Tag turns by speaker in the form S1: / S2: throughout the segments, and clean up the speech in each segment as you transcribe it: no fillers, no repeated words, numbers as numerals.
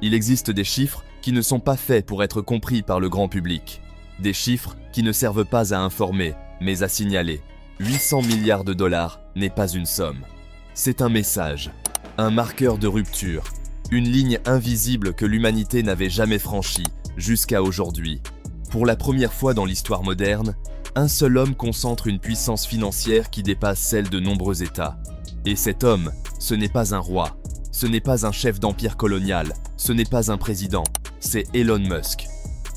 S1: Il existe des chiffres qui ne sont pas faits pour être compris par le grand public. Des chiffres qui ne servent pas à informer, mais à signaler. 800 milliards de dollars n'est pas une somme. C'est un message, un marqueur de rupture, une ligne invisible que l'humanité n'avait jamais franchie jusqu'à aujourd'hui. Pour la première fois dans l'histoire moderne, un seul homme concentre une puissance financière qui dépasse celle de nombreux États. Et cet homme, ce n'est pas un roi, ce n'est pas un chef d'empire colonial, ce n'est pas un président, c'est Elon Musk.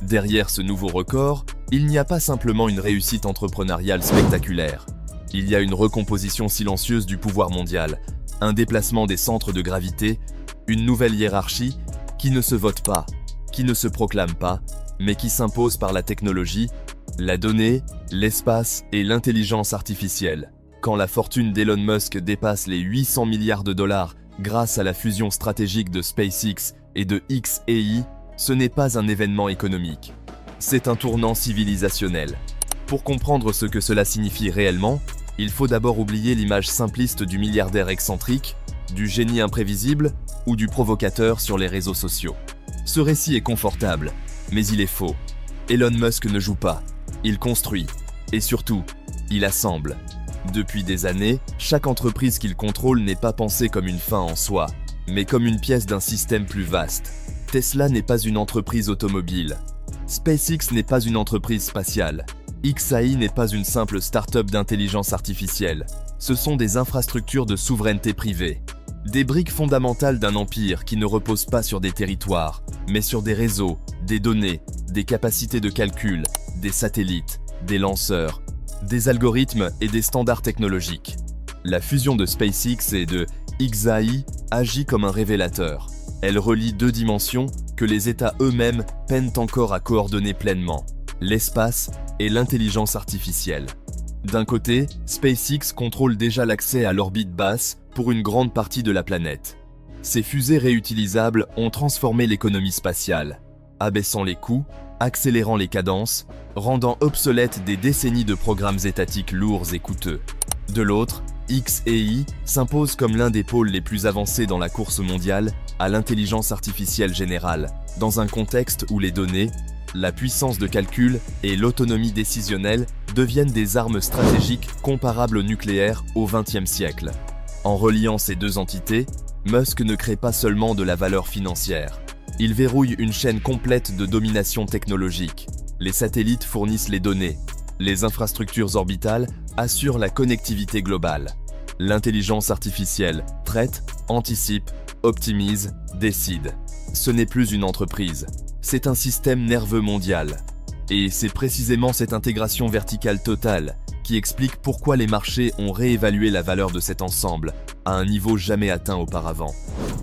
S1: Derrière ce nouveau record, il n'y a pas simplement une réussite entrepreneuriale spectaculaire. Il y a une recomposition silencieuse du pouvoir mondial, un déplacement des centres de gravité, une nouvelle hiérarchie qui ne se vote pas, qui ne se proclame pas, mais qui s'impose par la technologie, la donnée, l'espace et l'intelligence artificielle. Quand la fortune d'Elon Musk dépasse les 800 milliards de dollars grâce à la fusion stratégique de SpaceX et de xAI, ce n'est pas un événement économique. C'est un tournant civilisationnel. Pour comprendre ce que cela signifie réellement, il faut d'abord oublier l'image simpliste du milliardaire excentrique, du génie imprévisible ou du provocateur sur les réseaux sociaux. Ce récit est confortable, mais il est faux. Elon Musk ne joue pas, il construit, et surtout, il assemble. Depuis des années, chaque entreprise qu'il contrôle n'est pas pensée comme une fin en soi, mais comme une pièce d'un système plus vaste. Tesla n'est pas une entreprise automobile. SpaceX n'est pas une entreprise spatiale. xAI n'est pas une simple start-up d'intelligence artificielle. Ce sont des infrastructures de souveraineté privée. Des briques fondamentales d'un empire qui ne repose pas sur des territoires, mais sur des réseaux, des données, des capacités de calcul, des satellites, des lanceurs, des algorithmes et des standards technologiques. La fusion de SpaceX et de xAI agit comme un révélateur. Elle relie deux dimensions que les États eux-mêmes peinent encore à coordonner pleinement, l'espace et l'intelligence artificielle. D'un côté, SpaceX contrôle déjà l'accès à l'orbite basse pour une grande partie de la planète. Ces fusées réutilisables ont transformé l'économie spatiale, abaissant les coûts, accélérant les cadences, rendant obsolètes des décennies de programmes étatiques lourds et coûteux. De l'autre, xAI s'impose comme l'un des pôles les plus avancés dans la course mondiale à l'intelligence artificielle générale, dans un contexte où les données, la puissance de calcul et l'autonomie décisionnelle deviennent des armes stratégiques comparables au nucléaire au XXe siècle. En reliant ces deux entités, Musk ne crée pas seulement de la valeur financière. Il verrouille une chaîne complète de domination technologique. Les satellites fournissent les données. Les infrastructures orbitales assurent la connectivité globale. L'intelligence artificielle traite, anticipe, optimise, décide. Ce n'est plus une entreprise, c'est un système nerveux mondial. Et c'est précisément cette intégration verticale totale qui explique pourquoi les marchés ont réévalué la valeur de cet ensemble à un niveau jamais atteint auparavant.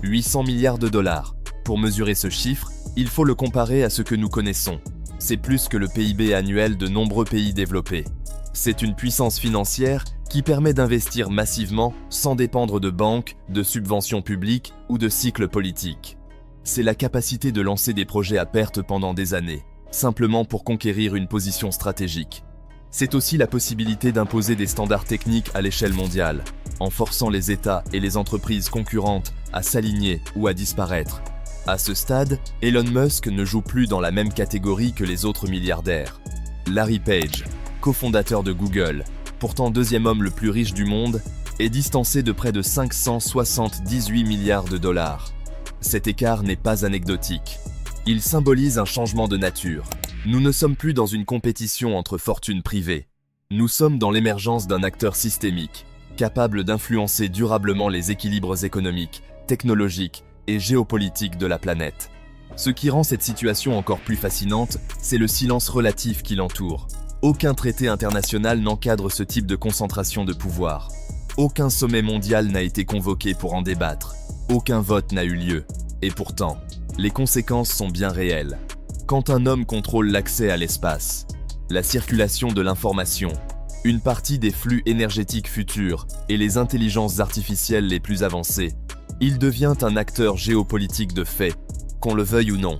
S1: 800 milliards de dollars. Pour mesurer ce chiffre, il faut le comparer à ce que nous connaissons. C'est plus que le PIB annuel de nombreux pays développés. C'est une puissance financière qui permet d'investir massivement sans dépendre de banques, de subventions publiques ou de cycles politiques. C'est la capacité de lancer des projets à perte pendant des années, simplement pour conquérir une position stratégique. C'est aussi la possibilité d'imposer des standards techniques à l'échelle mondiale, en forçant les États et les entreprises concurrentes à s'aligner ou à disparaître. À ce stade, Elon Musk ne joue plus dans la même catégorie que les autres milliardaires. Larry Page, cofondateur de Google, pourtant deuxième homme le plus riche du monde, est distancé de près de 578 milliards de dollars. Cet écart n'est pas anecdotique. Il symbolise un changement de nature. Nous ne sommes plus dans une compétition entre fortunes privées. Nous sommes dans l'émergence d'un acteur systémique, capable d'influencer durablement les équilibres économiques, technologiques et géopolitiques de la planète. Ce qui rend cette situation encore plus fascinante, c'est le silence relatif qui l'entoure. Aucun traité international n'encadre ce type de concentration de pouvoir. Aucun sommet mondial n'a été convoqué pour en débattre. Aucun vote n'a eu lieu. Et pourtant, les conséquences sont bien réelles. Quand un homme contrôle l'accès à l'espace, la circulation de l'information, une partie des flux énergétiques futurs et les intelligences artificielles les plus avancées, il devient un acteur géopolitique de fait, qu'on le veuille ou non.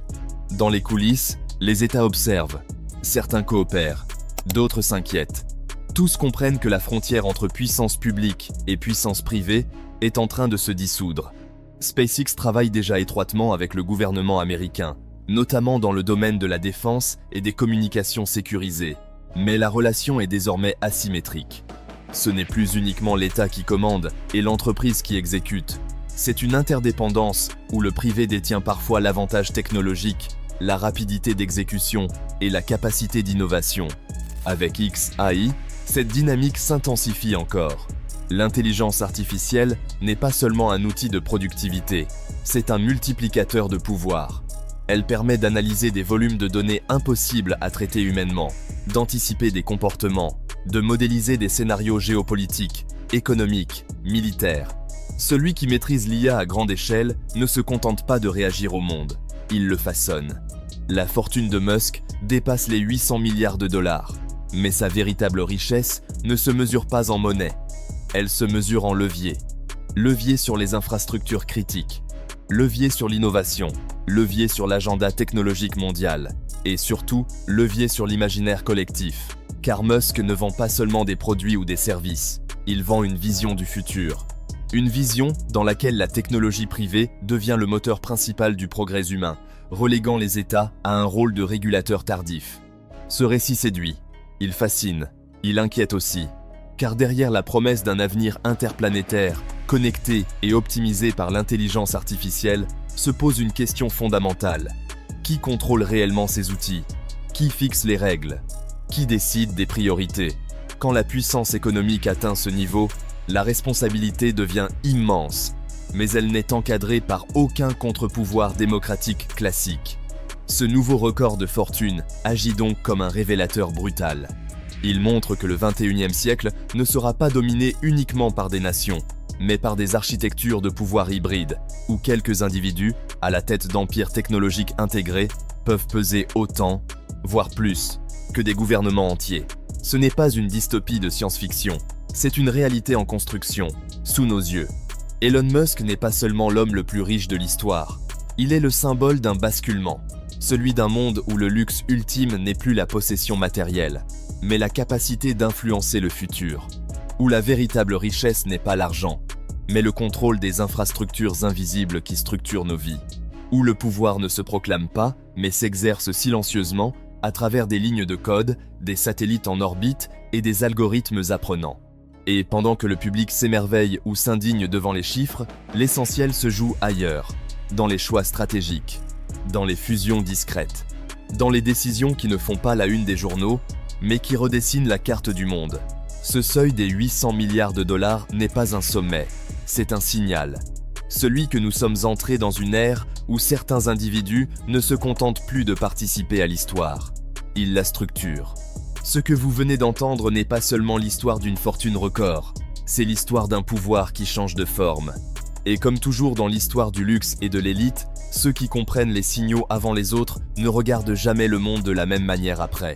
S1: Dans les coulisses, les États observent. Certains coopèrent, d'autres s'inquiètent. Tous comprennent que la frontière entre puissance publique et puissance privée est en train de se dissoudre. SpaceX travaille déjà étroitement avec le gouvernement américain, notamment dans le domaine de la défense et des communications sécurisées. Mais la relation est désormais asymétrique. Ce n'est plus uniquement l'État qui commande et l'entreprise qui exécute. C'est une interdépendance où le privé détient parfois l'avantage technologique, la rapidité d'exécution et la capacité d'innovation. Avec xAI, cette dynamique s'intensifie encore. L'intelligence artificielle n'est pas seulement un outil de productivité, c'est un multiplicateur de pouvoir. Elle permet d'analyser des volumes de données impossibles à traiter humainement, d'anticiper des comportements, de modéliser des scénarios géopolitiques, économiques, militaires. Celui qui maîtrise l'IA à grande échelle ne se contente pas de réagir au monde, il le façonne. La fortune de Musk dépasse les 800 milliards de dollars, mais sa véritable richesse ne se mesure pas en monnaie. Elle se mesure en levier. Levier sur les infrastructures critiques, levier sur l'innovation, levier sur l'agenda technologique mondial, et surtout, levier sur l'imaginaire collectif. Car Musk ne vend pas seulement des produits ou des services, il vend une vision du futur. Une vision dans laquelle la technologie privée devient le moteur principal du progrès humain, reléguant les États à un rôle de régulateur tardif. Ce récit séduit, il fascine, il inquiète aussi. Car derrière la promesse d'un avenir interplanétaire, connecté et optimisé par l'intelligence artificielle, se pose une question fondamentale. Qui contrôle réellement ces outils? Qui fixe les règles? Qui décide des priorités? Quand la puissance économique atteint ce niveau, la responsabilité devient immense, mais elle n'est encadrée par aucun contre-pouvoir démocratique classique. Ce nouveau record de fortune agit donc comme un révélateur brutal. Il montre que le 21e siècle ne sera pas dominé uniquement par des nations, mais par des architectures de pouvoir hybrides, où quelques individus, à la tête d'empires technologiques intégrés, peuvent peser autant, voire plus, que des gouvernements entiers. Ce n'est pas une dystopie de science-fiction, c'est une réalité en construction, sous nos yeux. Elon Musk n'est pas seulement l'homme le plus riche de l'histoire, il est le symbole d'un basculement, celui d'un monde où le luxe ultime n'est plus la possession matérielle, mais la capacité d'influencer le futur, où la véritable richesse n'est pas l'argent, mais le contrôle des infrastructures invisibles qui structurent nos vies, où le pouvoir ne se proclame pas, mais s'exerce silencieusement à travers des lignes de code, des satellites en orbite et des algorithmes apprenants. Et pendant que le public s'émerveille ou s'indigne devant les chiffres, l'essentiel se joue ailleurs, dans les choix stratégiques, dans les fusions discrètes, dans les décisions qui ne font pas la une des journaux, mais qui redessinent la carte du monde. Ce seuil des 800 milliards de dollars n'est pas un sommet, c'est un signal. Celui que nous sommes entrés dans une ère où certains individus ne se contentent plus de participer à l'histoire. Ils la structurent. Ce que vous venez d'entendre n'est pas seulement l'histoire d'une fortune record, c'est l'histoire d'un pouvoir qui change de forme. Et comme toujours dans l'histoire du luxe et de l'élite, ceux qui comprennent les signaux avant les autres ne regardent jamais le monde de la même manière après.